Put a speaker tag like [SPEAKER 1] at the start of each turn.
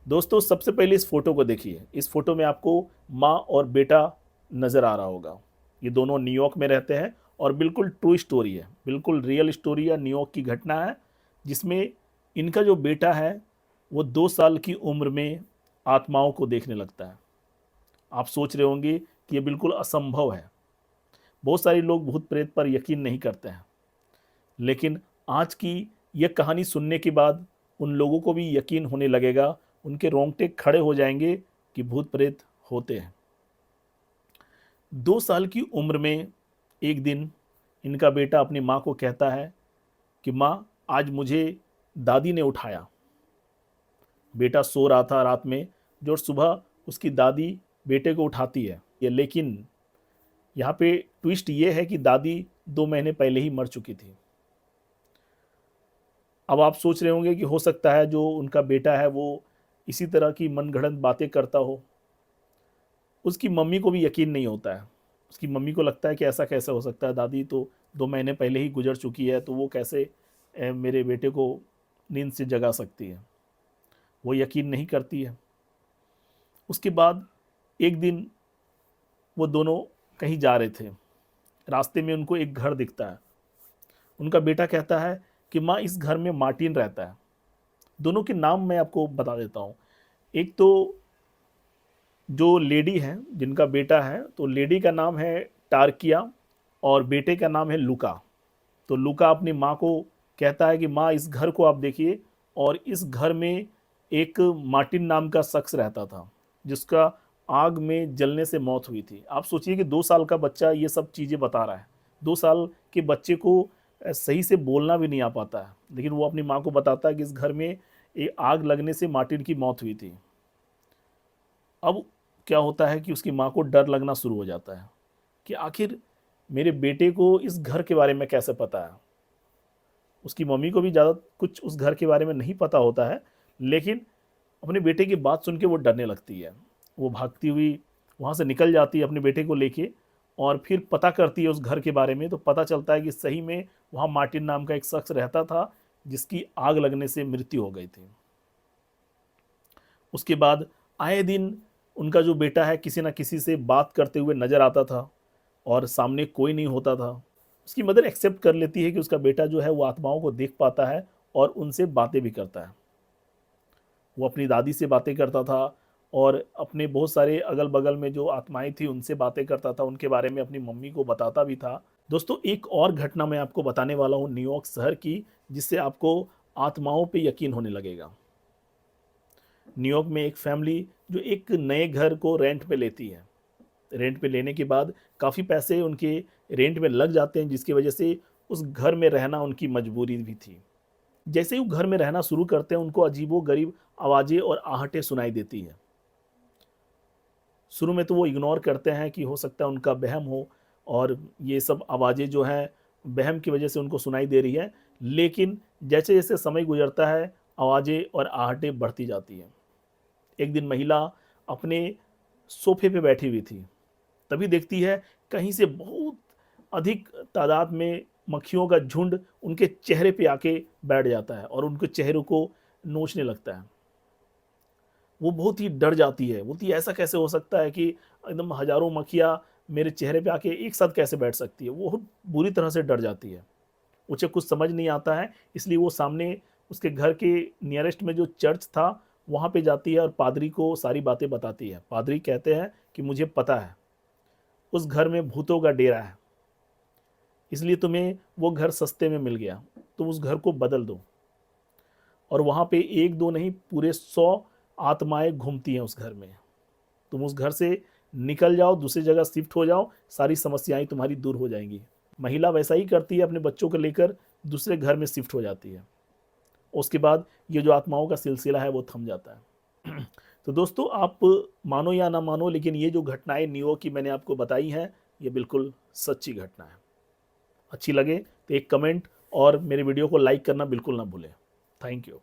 [SPEAKER 1] दोस्तों सबसे पहले इस फोटो को देखिए। इस फोटो में आपको माँ और बेटा नज़र आ रहा होगा। ये दोनों न्यूयॉर्क में रहते हैं और बिल्कुल ट्रू स्टोरी है, बिल्कुल रियल स्टोरी है, न्यूयॉर्क की घटना है, जिसमें इनका जो बेटा है वो 2 साल की उम्र में आत्माओं को देखने लगता है। आप सोच रहे होंगे कि ये बिल्कुल असंभव है। बहुत सारे लोग भूत प्रेत पर यकीन नहीं करते हैं, लेकिन आज की यह कहानी सुनने के बाद उन लोगों को भी यकीन होने लगेगा, उनके रोंगटे खड़े हो जाएंगे कि भूत प्रेत होते हैं। 2 साल की उम्र में एक दिन इनका बेटा अपनी माँ को कहता है कि माँ, आज मुझे दादी ने उठाया। बेटा सो रहा था रात में, जो सुबह उसकी दादी बेटे को उठाती है। ये लेकिन यहाँ पे ट्विस्ट ये है कि दादी 2 महीने पहले ही मर चुकी थी। अब आप सोच रहे होंगे कि हो सकता है जो उनका बेटा है वो इसी तरह की मनगढ़ंत बातें करता हो। उसकी मम्मी को भी यकीन नहीं होता है। उसकी मम्मी को लगता है कि ऐसा कैसे हो सकता है, दादी तो 2 महीने पहले ही गुजर चुकी है, तो वो कैसे मेरे बेटे को नींद से जगा सकती है। वो यकीन नहीं करती है। उसके बाद एक दिन वो दोनों कहीं जा रहे थे। रास्ते में उनको एक घर दिखता है। उनका बेटा कहता है कि माँ, इस घर में मार्टिन रहता है। दोनों के नाम मैं आपको बता देता हूँ। एक तो जो लेडी है जिनका बेटा है, तो लेडी का नाम है टार्किया और बेटे का नाम है लुका। तो लुका अपनी माँ को कहता है कि माँ, इस घर को आप देखिए, और इस घर में एक मार्टिन नाम का शख्स रहता था जिसका आग में जलने से मौत हुई थी। आप सोचिए कि 2 साल का बच्चा ये सब चीज़ें बता रहा है। 2 साल के बच्चे को सही से बोलना भी नहीं आ पाता है, लेकिन वो अपनी माँ को बताता है कि इस घर में एक आग लगने से मार्टिन की मौत हुई थी। अब क्या होता है कि उसकी माँ को डर लगना शुरू हो जाता है कि आखिर मेरे बेटे को इस घर के बारे में कैसे पता है। उसकी मम्मी को भी ज़्यादा कुछ उस घर के बारे में नहीं पता होता है, लेकिन अपने बेटे की बात सुन के वो डरने लगती है। वो भागती हुई वहाँ से निकल जाती है अपने बेटे को लेके, और फिर पता करती है उस घर के बारे में। तो पता चलता है कि सही में वहाँ मार्टिन नाम का एक शख्स रहता था जिसकी आग लगने से मृत्यु हो गई थी। उसके बाद आए दिन उनका जो बेटा है किसी न किसी से बात करते हुए नज़र आता था, और सामने कोई नहीं होता था। उसकी मदर एक्सेप्ट कर लेती है कि उसका बेटा जो है वो आत्माओं को देख पाता है और उनसे बातें भी करता है। वो अपनी दादी से बातें करता था और अपने बहुत सारे अगल-बगल में जो आत्माएँ थी उनसे बातें करता था, उनके बारे में अपनी मम्मी को बताता भी था। दोस्तों एक और घटना मैं आपको बताने वाला हूँ न्यूयॉर्क शहर की, जिससे आपको आत्माओं पे यकीन होने लगेगा। न्यूयॉर्क में एक फैमिली जो एक नए घर को रेंट पे लेती है। रेंट पे लेने के बाद काफ़ी पैसे उनके रेंट में लग जाते हैं, जिसकी वजह से उस घर में रहना उनकी मजबूरी भी थी। जैसे ही वो घर में रहना शुरू करते हैं, उनको अजीबो-गरीब आवाज़ें और आहटें सुनाई देती हैं। शुरू में तो वो इग्नोर करते हैं कि हो सकता है उनका वहम हो, और ये सब आवाज़ें जो हैं वहम की वजह से उनको सुनाई दे रही हैं। लेकिन जैसे-जैसे समय गुज़रता है, आवाज़ें और आहटें बढ़ती जाती हैं। एक दिन महिला अपने सोफ़े पे बैठी हुई थी, तभी देखती है कहीं से बहुत अधिक तादाद में मक्खियों का झुंड उनके चेहरे पे आके बैठ जाता है और उनके चेहरे को नोचने लगता है। वो बहुत ही डर जाती है, बोलती है ऐसा कैसे हो सकता है कि एकदम हज़ारों मक्खियाँ मेरे चेहरे पे आके एक साथ कैसे बैठ सकती है? वो बहुत बुरी तरह से डर जाती है। उसे कुछ समझ नहीं आता है, इसलिए वो सामने उसके घर के नियरेस्ट में जो चर्च था, वहाँ पे जाती है और पादरी को सारी बातें बताती है। पादरी कहते हैं कि मुझे पता है, उस घर में भूतों का डेरा है, इसलिए तुम्हें वो घर सस्ते में मिल गया, तुम उस घर को बदल दो। और वहाँ पे 1-2 नहीं, पूरे 100 आत्माएँ घूमती हैं उस घर में। तुम उस घर से निकल जाओ, दूसरी जगह शिफ्ट हो जाओ, सारी समस्याएँ तुम्हारी दूर हो जाएँगी। महिला वैसा ही करती है, अपने बच्चों को लेकर दूसरे घर में शिफ्ट हो जाती है। उसके बाद ये जो आत्माओं का सिलसिला है वो थम जाता है। तो दोस्तों आप मानो या ना मानो, लेकिन ये जो घटनाएँ न्यूयॉर्क की मैंने आपको बताई हैं, ये बिल्कुल सच्ची घटना है। अच्छी लगे तो एक कमेंट और मेरे वीडियो को लाइक करना बिल्कुल ना भूलें। Thank you.